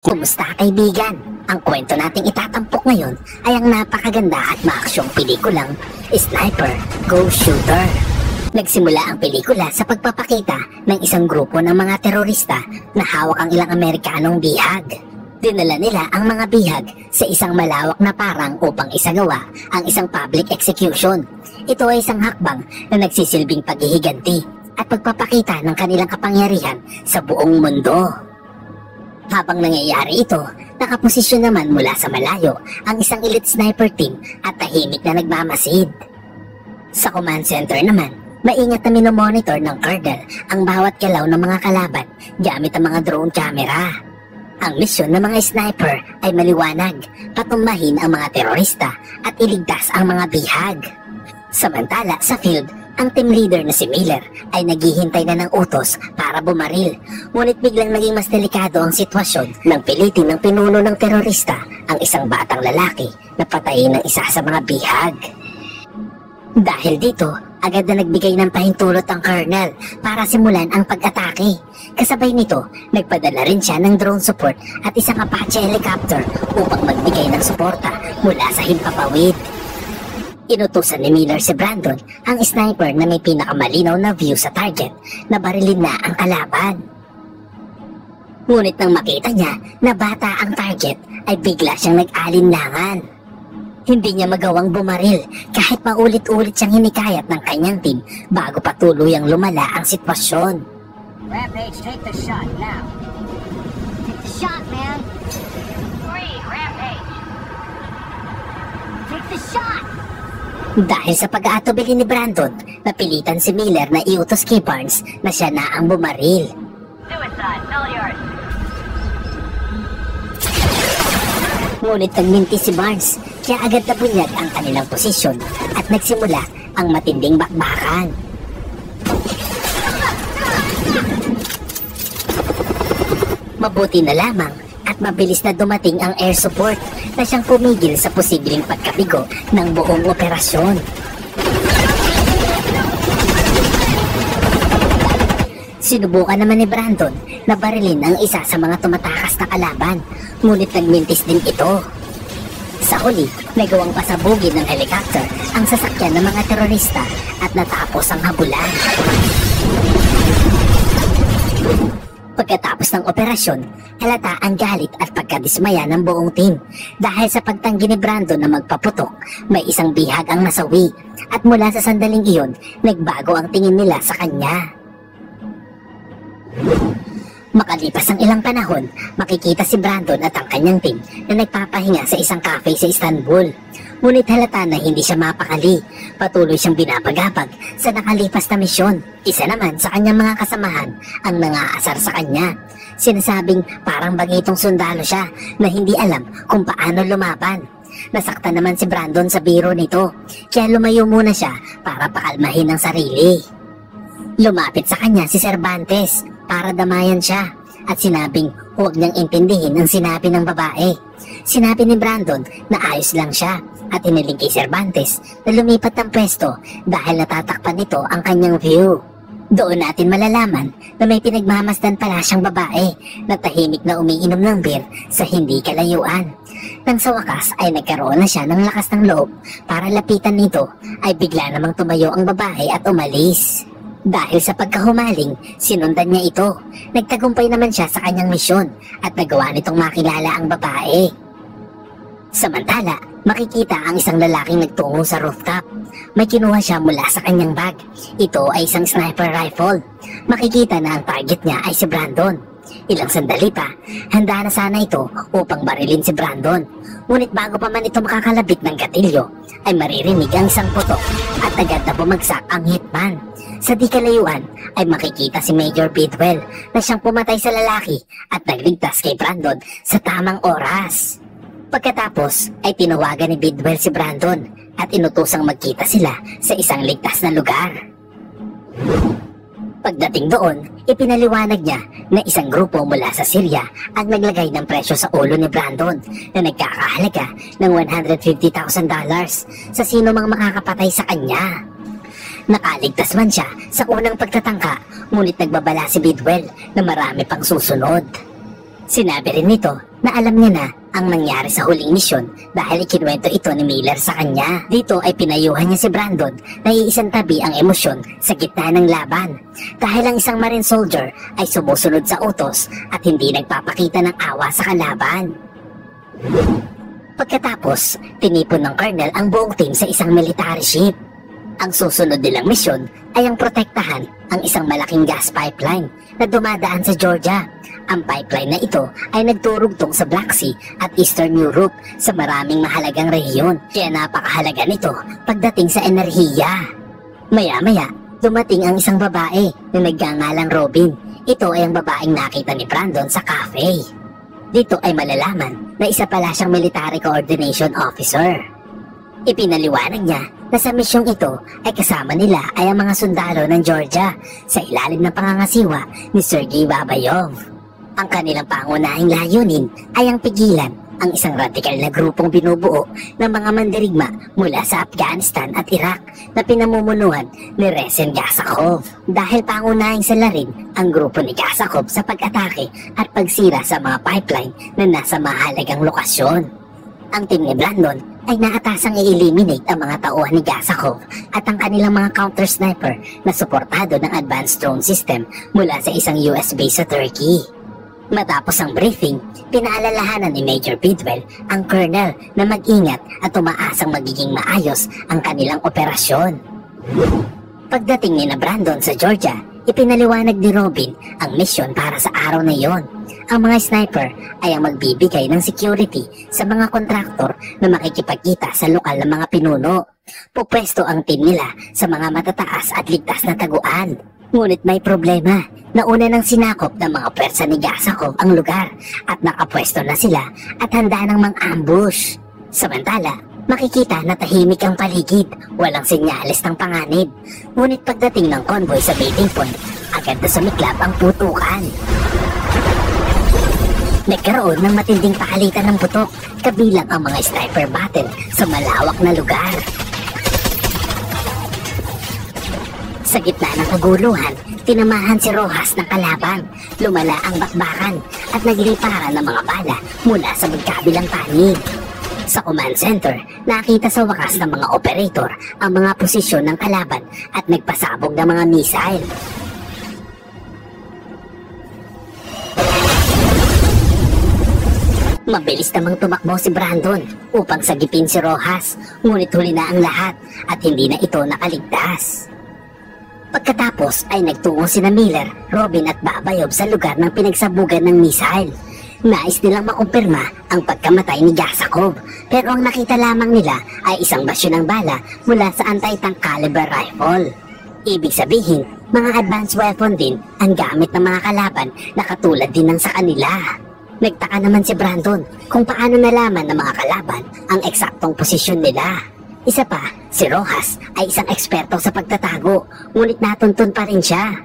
Kumusta kaibigan? Ang kwento nating itatampok ngayon ay ang napakaganda at maaksyong pelikulang Sniper, Go Shooter. Nagsimula ang pelikula sa pagpapakita ng isang grupo ng mga terorista na hawak ang ilang Amerikanong bihag. Dinala nila ang mga bihag sa isang malawak na parang upang isagawa ang isang public execution. Ito ay isang hakbang na nagsisilbing paghihiganti at pagpapakita ng kanilang kapangyarihan sa buong mundo. Habang nangyayari ito, nakaposisyon naman mula sa malayo ang isang elite sniper team at tahimik na nagmamasid. Sa command center naman, maingat na minomonitor ng Colonel ang bawat galaw ng mga kalaban gamit ang mga drone camera. Ang misyon ng mga sniper ay maliwanag, patumbahin ang mga terorista at iligtas ang mga bihag. Samantala sa field, ang team leader na si Miller ay naghihintay na ng utos para bumaril. Ngunit biglang naging mas delikado ang sitwasyon nang pilitin ng pinuno ng terorista ang isang batang lalaki na patayin ng isa sa mga bihag. Dahil dito, agad na nagbigay ng pahintulot ang Colonel para simulan ang pag-atake. Kasabay nito, nagpadala rin siya ng drone support at isang Apache helicopter upang magbigay ng suporta mula sa himpapawid. Inutusan ni Miller si Brandon, ang sniper na may pinakamalinaw na view sa target, na barilin na ang kalaban. Ngunit nang makita niya na bata ang target, ay bigla siyang nag-alinlangan. Hindi niya magawang bumaril kahit paulit-ulit siyang hinikayat ng kanyang team bago pa tuluyang lumala ang sitwasyon. Rampage, take the shot now. Take the shot, man. 3, Rampage. Take the shot. Dahil sa pag-aatubili ni Brandon, napilitan si Miller na iutos kay Barnes na siya na ang bumaril. Suicide, Milliard. Ngunit nagminti si Barnes, kaya agad na bunyag ang kanilang posisyon at nagsimula ang matinding bakbakan. Mabuti na lamang at mabilis na dumating ang air support na siyang pumigil sa posibleng pagkabigo ng buong operasyon. Sinubukan naman ni Brandon na barilin ang isa sa mga tumatakas na kalaban, ngunit nagmintis din ito. Sa huli, nagawang pasabugin ng helicopter ang sasakyan ng mga terorista at natapos ang habulan. Pagkatapos ng operasyon, halata ang galit at pagkadismaya ng buong team dahil sa pagtanggi ni Brandon na magpaputok, may isang bihag ang nasawi at mula sa sandaling iyon, nagbago ang tingin nila sa kanya. Makalipas ang ilang panahon, makikita si Brandon at ang kanyang team na nagpapahinga sa isang cafe sa Istanbul. Ngunit halata na hindi siya mapakali. Patuloy siyang binabagabag sa nakalipas na misyon. Isa naman sa kanyang mga kasamahan ang nangaasar sa kanya. Sinasabing parang bagitong sundalo siya na hindi alam kung paano lumaban. Nasaktan naman si Brandon sa biro nito, kaya lumayo muna siya para pakalmahin ang sarili. Lumapit sa kanya si Cervantes para damayan siya at sinabing huwag niyang intindihin ang sinabi ng babae. Sinabi ni Brandon na ayos lang siya at iniling kay Cervantes na lumipat ng pwesto dahil natatakpan nito ang kanyang view. Doon natin malalaman na may pinagmamasdan pala siyang babae na tahimik na umiinom ng beer sa hindi kalayuan. Nang sa wakas ay nagkaroon na siya ng lakas ng loob para lapitan nito, ay bigla namang tumayo ang babae at umalis. Dahil sa pagkahumaling, sinundan niya ito. Nagtagumpay naman siya sa kanyang misyon at nagawa nitong makilala ang babae. Samantala, makikita ang isang lalaking nagtungo sa rooftop. May kinuha siya mula sa kanyang bag. Ito ay isang sniper rifle. Makikita na ang target niya ay si Brandon. Ilang sandali pa, handa na sana ito upang barilin si Brandon. Ngunit bago pa man ito makakalabit ng gatilyo, ay maririnig ang isang putok at agad na bumagsak ang hitman. Sa di kalayuan ay makikita si Major Bidwell na siyang pumatay sa lalaki at nagligtas kay Brandon sa tamang oras. Pagkatapos ay tinawagan ni Bidwell si Brandon at inutosang magkita sila sa isang ligtas na lugar. Pagdating doon, ipinaliwanag niya na isang grupo mula sa Syria ang naglagay ng presyo sa ulo ni Brandon na nagkakahalaga ng $150,000 sa sino mang makakapatay sa kanya. Nakaligtas man siya sa unang pagtatangka, ngunit nagbabala si Bidwell na marami pang susunod. Sinabi rin nito na alam niya na ang nangyari sa huling misyon dahil ikinuwento ito ni Miller sa kanya. Dito ay pinayuhan niya si Brandon na iisang tabi ang emosyon sa gitna ng laban dahil ang isang Marine soldier ay sumusunod sa utos at hindi nagpapakita ng awa sa kalaban. Pagkatapos, tinipon ng Colonel ang buong team sa isang military ship. Ang susunod nilang misyon ay ang protektahan ang isang malaking gas pipeline na dumadaan sa Georgia. Ang pipeline na ito ay nagturugtong sa Black Sea at Eastern Europe sa maraming mahalagang rehiyon. Kaya napakahalaga nito pagdating sa enerhiya. Maya-maya, dumating ang isang babae na nagngangalang Robin. Ito ay ang babaeng nakita ni Brandon sa cafe. Dito ay malalaman na isa pala siyang military coordination officer. Ipinaliwanag niya na sa misyong ito ay kasama nila ay ang mga sundalo ng Georgia sa ilalim ng pangangasiwa ni Sergei Babayov. Ang kanilang pangunahing layunin ay ang pigilan ang isang radikal na grupong binubuo ng mga mandirigma mula sa Afghanistan at Iraq na pinamumunuan ni Resen Gazakov. Dahil pangunahing salarin ang grupo ni Gazakov sa pag-atake at pagsira sa mga pipeline na nasa mahalagang lokasyon. Ang team ni Brandon ay naatasang i-eliminate ang mga tauhan ni Gazakov at ang kanilang mga counter-sniper na suportado ng advanced drone system mula sa isang US base sa Turkey. Matapos ang briefing, pinaalalahanan ni Major Bidwell ang Colonel na mag-ingat at umaasang magiging maayos ang kanilang operasyon. Pagdating ni Brandon sa Georgia, ipinaliwanag ni Robin ang misyon para sa araw na iyon. Ang mga sniper ay ang magbibigay ng security sa mga kontraktor na makikipagkita sa lokal na mga pinuno. Pupwesto ang team nila sa mga matataas at ligtas na taguan. Ngunit may problema. Nauna nang sinakop ng mga pwersa ni Gazakov ang lugar at nakapwesto na sila at handa ng mang-ambush. Samantala, makikita na tahimik ang paligid, walang senyales ng panganib. Ngunit pagdating ng convoy sa meeting point, agad na sumiklab ang putukan. Nagkaroon ng matinding pakalitan ng putok, kabilang ang mga sniper battle sa malawak na lugar. Sa gitna ng kaguluhan, tinamahan si Rojas ng kalaban, lumala ang bakbakan at nagliparan ng mga bala mula sa magkabilang panig. Sa command center, nakita sa wakas ng mga operator ang mga posisyon ng kalaban at nagpasabog ng mga missile. Mabilis namang tumakbo si Brandon upang sagipin si Rojas, ngunit huli na ang lahat at hindi na ito nakaligtas. Pagkatapos ay nagtungo sina Miller, Robin at Babayov sa lugar ng pinagsabugan ng missile. Nais nilang makumpirma ang pagkamatay ni Gazakov, pero ang nakita lamang nila ay isang basyo ng bala mula sa anti-tank caliber rifle. Ibig sabihin, mga advanced weapon din ang gamit ng mga kalaban na katulad din ng sa kanila. Nagtaka naman si Brandon kung paano nalaman ng mga kalaban ang eksaktong posisyon nila. Isa pa, si Rojas ay isang eksperto sa pagtatago, ngunit natuntun pa rin siya.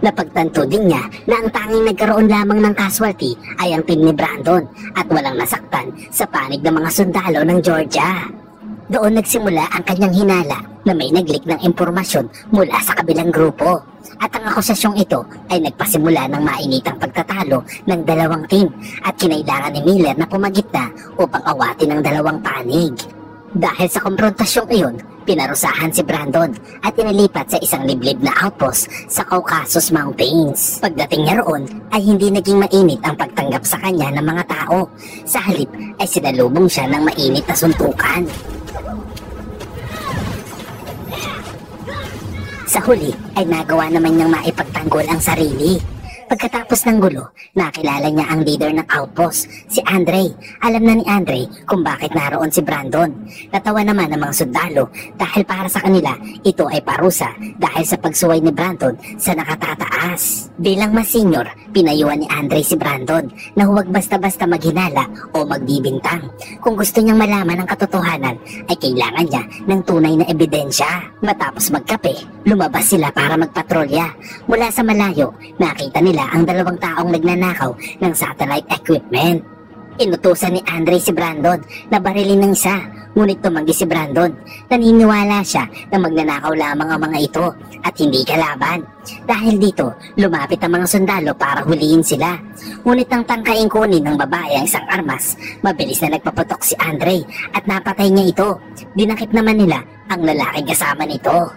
Napagtanto din niya na ang tanging nagkaroon lamang ng casualty ay ang team ni Brandon at walang nasaktan sa panig ng mga sundalo ng Georgia. Doon nagsimula ang kanyang hinala na may naglik ng impormasyon mula sa kabilang grupo. At ang akusasyong ito ay nagpasimula ng mainitang pagtatalo ng dalawang team at kinailangan ni Miller na pumagitna upang awatin ang dalawang panig. Dahil sa komprontasyong iyon, pinarusahan si Brandon at inilipat sa isang liblib na outpost sa Caucasus Mountains. Pagdating niya roon ay hindi naging mainit ang pagtanggap sa kanya ng mga tao. Sa halip ay sinalubong siya ng mainit na suntukan. Sa huli ay nagawa naman niyang maipagtanggol ang sarili. Pagkatapos ng gulo, nakilala niya ang leader ng outpost, si Andre. Alam na ni Andre kung bakit naroon si Brandon. Natawa naman ang mga sundalo dahil para sa kanila ito ay parusa dahil sa pagsuway ni Brandon sa nakatataas. Bilang mas senior, pinayuhan ni Andre si Brandon na huwag basta-basta maghinala o magbibintang. Kung gusto niyang malaman ang katotohanan ay kailangan niya ng tunay na ebidensya. Matapos magkape, lumabas sila para magpatrolya. Mula sa malayo, nakita nila ang dalawang taong nagnanakaw ng satellite equipment. Inutusan ni Andre si Brandon na barilin ng isa, Ngunit tumanggi si Brandon. Naniniwala siya na magnanakaw lamang ang mga ito at hindi kalaban. Dahil dito, lumapit ang mga sundalo para hulihin sila. Ngunit nang tangkaing kunin ng babae ang isang armas, mabilis na nagpaputok si Andre at napatay niya ito. Dinakip naman nila ang lalaking kasama nito.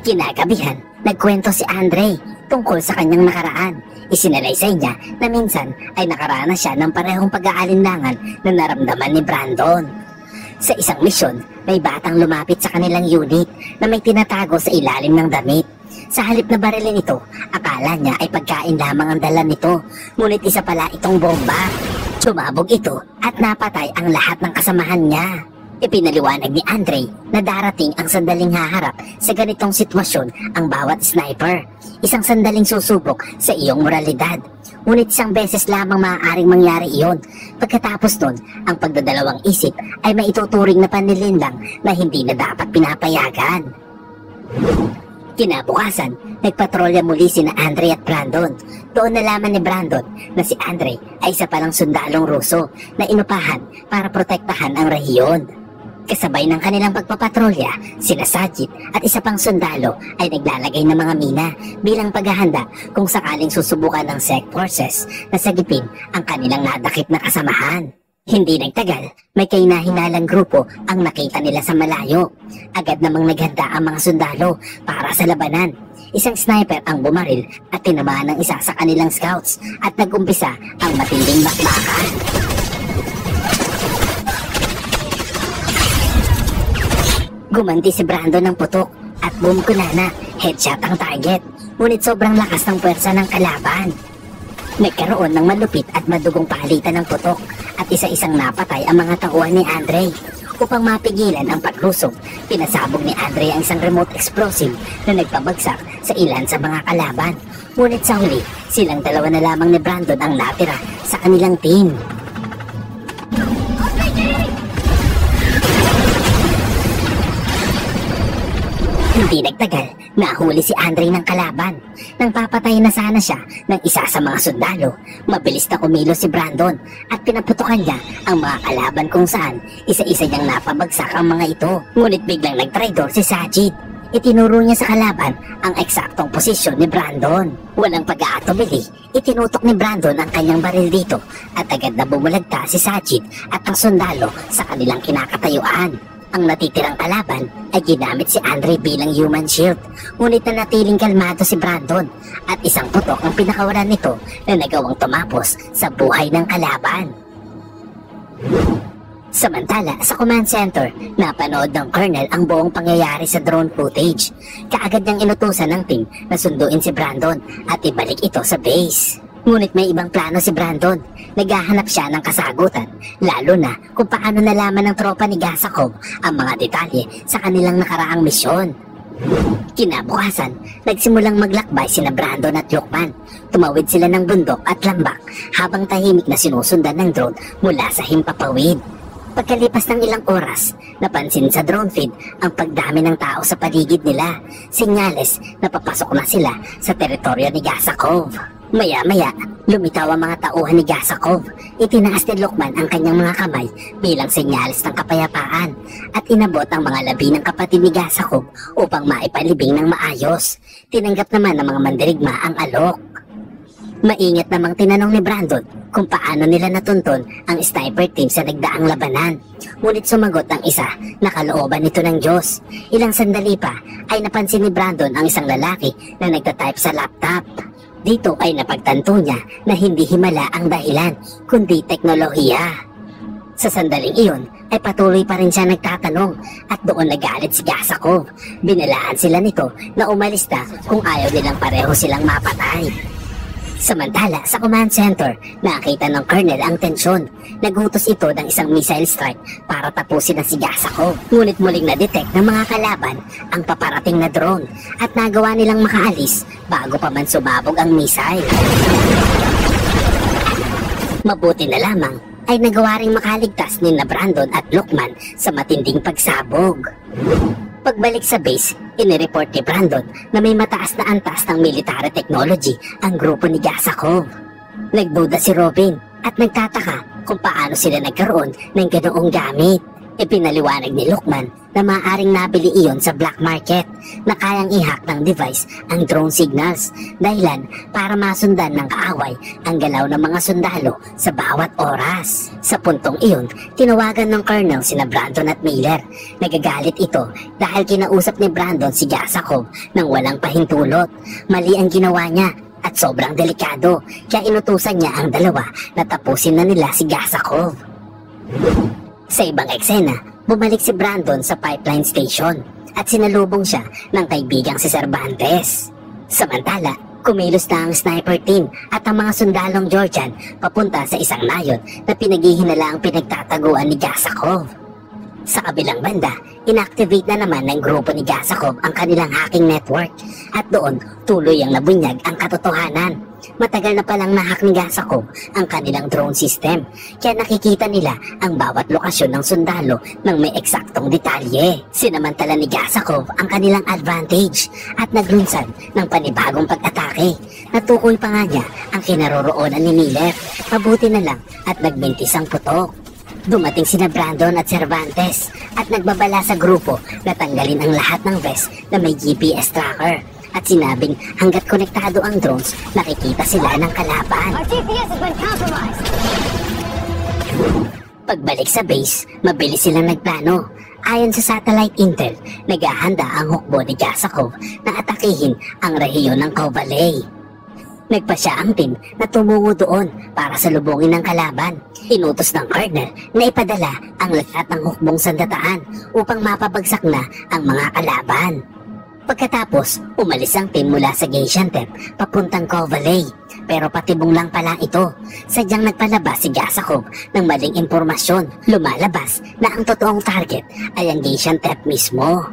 Kinagabihan, nagkwento si Andre tungkol sa kanyang nakaraan. Isinalaysay niya na minsan ay nakaranas siya ng parehong pag-aalinlangan na naramdaman ni Brandon. Sa isang misyon, may batang lumapit sa kanilang unit na may tinatago sa ilalim ng damit. Sa halip na barilin ito, akala niya ay pagkain lamang ang dala nito, ngunit isa pala itong bomba. Sumabog ito at napatay ang lahat ng kasamahan niya. Ipinaliwanag ni Andre na darating ang sandaling haharap sa ganitong sitwasyon ang bawat sniper. Isang sandaling susubok sa iyong moralidad. Ngunit isang beses lamang maaaring mangyari iyon. Pagkatapos nun, ang pagdadalawang isip ay maituturing na panlilinlang na hindi na dapat pinapayagan. Kinabukasan, nagpatrolya muli sina Andre at Brandon. Doon nalaman ni Brandon na si Andre ay isa palang sundalong Ruso na inupahan para protektahan ang rehiyon. Kasabay ng kanilang pagpapatrolya, sina Sajid at isa pang sundalo ay naglalagay ng mga mina bilang paghahanda kung sakaling susubukan ng SEC forces na sagipin ang kanilang nadakip na kasamahan. Hindi nagtagal, may kahinahinalang grupo ang nakita nila sa malayo. Agad namang naghanda ang mga sundalo para sa labanan. Isang sniper ang bumaril at tinamaan ng isa sa kanilang scouts at nag-umpisa ang matinding bakbakan. Gumanti si Brandon ng putok at boom kunana, headshot ang target. Ngunit sobrang lakas ng puwersa ng kalaban. Nagkaroon ng malupit at madugong palitan ng putok at isa-isang napatay ang mga tauhan ni Andre. Upang mapigilan ang paglusog, pinasabog ni Andre ang isang remote explosive na nagpabagsak sa ilan sa mga kalaban. Ngunit sa huli, silang dalawa na lamang ni Brandon ang natira sa kanilang team. Hindi nagtagal, nahuli si Andre ng kalaban. Nang papatay na sana siya ng isa sa mga sundalo, mabilis na kumilos si Brandon at pinaputukan niya ang mga kalaban kung saan isa-isa niyang napabagsak ang mga ito. Ngunit biglang nagtraidor si Sajid. Itinuro niya sa kalaban ang eksaktong posisyon ni Brandon. Walang pag-aatubili, itinutok ni Brandon ang kanyang baril dito at agad na bumulagta si Sajid at ang sundalo sa kanilang kinakatayuan. Ang natitirang kalaban ay ginamit si Andre bilang human shield. Ngunit nanatiling kalmado si Brandon at isang putok ang pinakawalan nito na nagawang tumapos sa buhay ng kalaban. Samantala, sa command center, napanood ng Colonel ang buong pangyayari sa drone footage. Kaagad niyang inutusan ng team na sunduin si Brandon at ibalik ito sa base. Ngunit may ibang plano si Brandon. Naghahanap siya ng kasagutan, lalo na kung paano nalaman ng tropa ni Gasakov ang mga detalye sa kanilang nakaraang misyon. Kinabukasan, nagsimulang maglakbay sina Brandon at Lukman. Tumawid sila ng bundok at lambak habang tahimik na sinusundan ng drone mula sa himpapawid. Pagkalipas ng ilang oras, napansin sa drone feed ang pagdami ng tao sa paligid nila. Senyales na papasok na sila sa teritoryo ni Gasakov. Maya-maya, lumitaw ang mga tauhan ni Gasakov. Itinaas ni Lukman ang kanyang mga kamay bilang senyales ng kapayapaan at inabot ang mga labi ng kapatid ni Gasakov upang maipalibing ng maayos. Tinanggap naman ng mga mandirigma ang alok. Maingat namang tinanong ni Brandon kung paano nila natunton ang sniper team sa nagdaang labanan. Ngunit sumagot ang isa na kalooban nito ng Diyos. Ilang sandali pa ay napansin ni Brandon ang isang lalaki na nagtatype sa laptop. Dito ay napagtanto niya na hindi himala ang dahilan, kundi teknolohiya. Sa sandaling iyon ay patuloy pa rin siya nagtatanong at doon nagalit si Gasakov. Binalaan sila nito na umalis na kung ayaw nilang pareho silang mapatay. Samantala, sa command center, nakita ng Colonel ang tensyon. Nagutos ito ng isang missile strike para tapusin na si Gasakov. Ngunit muling na-detect ng mga kalaban ang paparating na drone at nagawa nilang makaalis bago pa man sumabog ang missile. Mabuti na lamang ay nagawa ring makaligtas ni Brandon at Lukman sa matinding pagsabog. Pagbalik sa base, inireport ni Brandon na may mataas na antas ng military technology ang grupo ni Gasakov. Nagduda si Robin at nagtataka kung paano sila nagkaroon ng ganoong gamit. Ipinaliwanag ni Lukman na maaaring nabili iyon sa black market na kayang i-hack ng device ang drone signals dahilan para masundan ng kaaway ang galaw ng mga sundalo sa bawat oras. Sa puntong iyon, tinawagan ng Colonel sina Brandon at Miller. Nagagalit ito dahil kinausap ni Brandon si Gasakov nang walang pahintulot. Mali ang ginawa niya at sobrang delikado kaya inutusan niya ang dalawa na tapusin na nila si Gasakov. Sa ibang eksena, bumalik si Brandon sa pipeline station at sinalubong siya ng kaibigang si Cervantes. Samantala, kumilos na ang sniper team at ang mga sundalong Georgian papunta sa isang nayon na pinaghihinala ang pinagtataguan ni Gasakov. Sa kabilang banda, inactivate na naman ng grupo ni Gasakov ang kanilang hacking network at doon tuloy ang nabunyag ang katotohanan. Matagal na palang nahack ni Gasakov ang kanilang drone system kaya nakikita nila ang bawat lokasyon ng sundalo ng may eksaktong detalye. Sinamantala ni Gasakov ang kanilang advantage at naglunsad ng panibagong pag-atake. Natukoy pa nga niya ang kinaroroonan ni Miller. Mabuti na lang at nagbintis ang putok. Dumating sina Brandon at Cervantes at nagbabala sa grupo na tanggalin ang lahat ng vest na may GPS tracker. At sinabing hanggat konektado ang drones, nakikita sila ng kalaban. Our GPS has been compromised. Pagbalik sa base, mabilis silang nagplano. Ayon sa satellite intel, naghahanda ang hukbo ni Gasakov na atakihin ang rehiyon ng Kovalay. Nagpasya ang team na tumungo doon para salubungin ng kalaban. Inutos ng Colonel na ipadala ang lahat ng hukbong sandataan upang mapabagsak na ang mga kalaban. Pagkatapos, umalis ang team mula sa Gaziantep papuntang Kovalay. Pero patibong lang pala ito. Sadyang nagpalabas si Gasakov ng maling impormasyon. Lumalabas na ang totoong target ay ang Gaziantep mismo.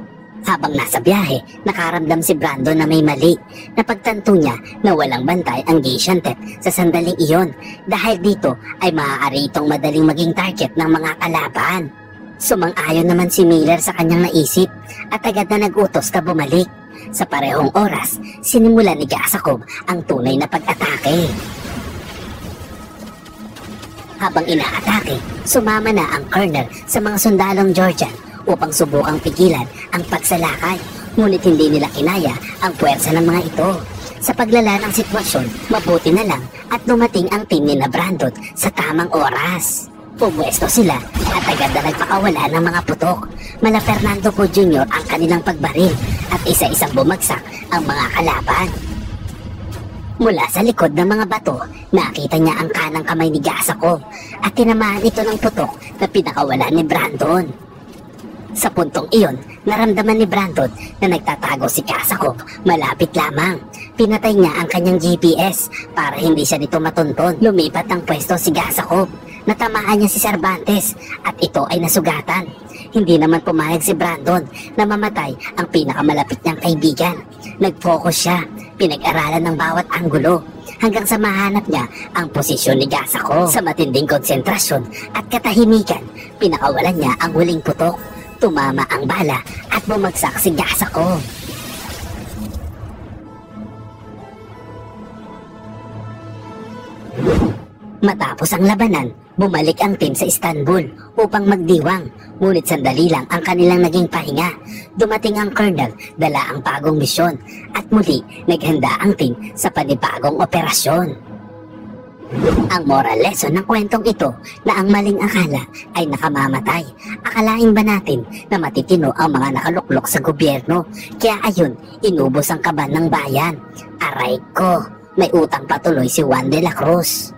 Habang nasa biyahe, nakaramdam si Brandon na may mali. Napagtanto niya na walang bantay ang Gaziantep sa sandaling iyon dahil dito ay maaari itong madaling maging target ng mga kalaban. Sumang-ayon naman si Miller sa kanyang naisip at agad na nag-utos na bumalik. Sa parehong oras, sinimula ni Gasakov ang tunay na pag-atake. Habang inaatake, sumama na ang Colonel sa mga sundalong Georgian upang subukang pigilan ang pagsalakay. Ngunit hindi nila kinaya ang puwersa ng mga ito. Sa paglala ng sitwasyon, mabuti na lang at dumating ang team ni Brandon sa tamang oras. Pumwesto sila at agad na nagpakawala ng mga putok. Mala Fernando Po Jr. ang kanilang pagbaril at isa-isang bumagsak ang mga kalaban. Mula sa likod ng mga bato, nakita niya ang kanang kamay ni Gasakov at tinamaan ito ng putok na pinakawala ni Brandon. Sa puntong iyon, naramdaman ni Brandon na nagtatago si Gasakov malapit lamang. Pinatay niya ang kanyang GPS para hindi siya nito matunton. Lumipat ang pwesto si Gasakov. Natamaan niya si Cervantes at ito ay nasugatan. Hindi naman pumayag si Brandon na mamatay ang pinakamalapit niyang kaibigan. Nag-focus siya, pinag-aralan ng bawat anggulo hanggang sa mahanap niya ang posisyon ni Gasakov. Sa matinding konsentrasyon at katahimikan, pinakawalan niya ang huling putok. Tumama ang bala at bumagsak si Gasakov. Matapos ang labanan, bumalik ang team sa Istanbul upang magdiwang. Ngunit sandali lang ang kanilang naging pahinga. Dumating ang Colonel, dala ang bagong misyon at muli naghanda ang team sa panibagong operasyon. Ang moral lesson ng kwentong ito na ang maling akala ay nakamamatay. Akalain ba natin na matitino ang mga nakaluklok sa gobyerno? Kaya ayun, inubos ang kaban ng bayan. Aray ko, may utang patuloy si Juan de la Cruz.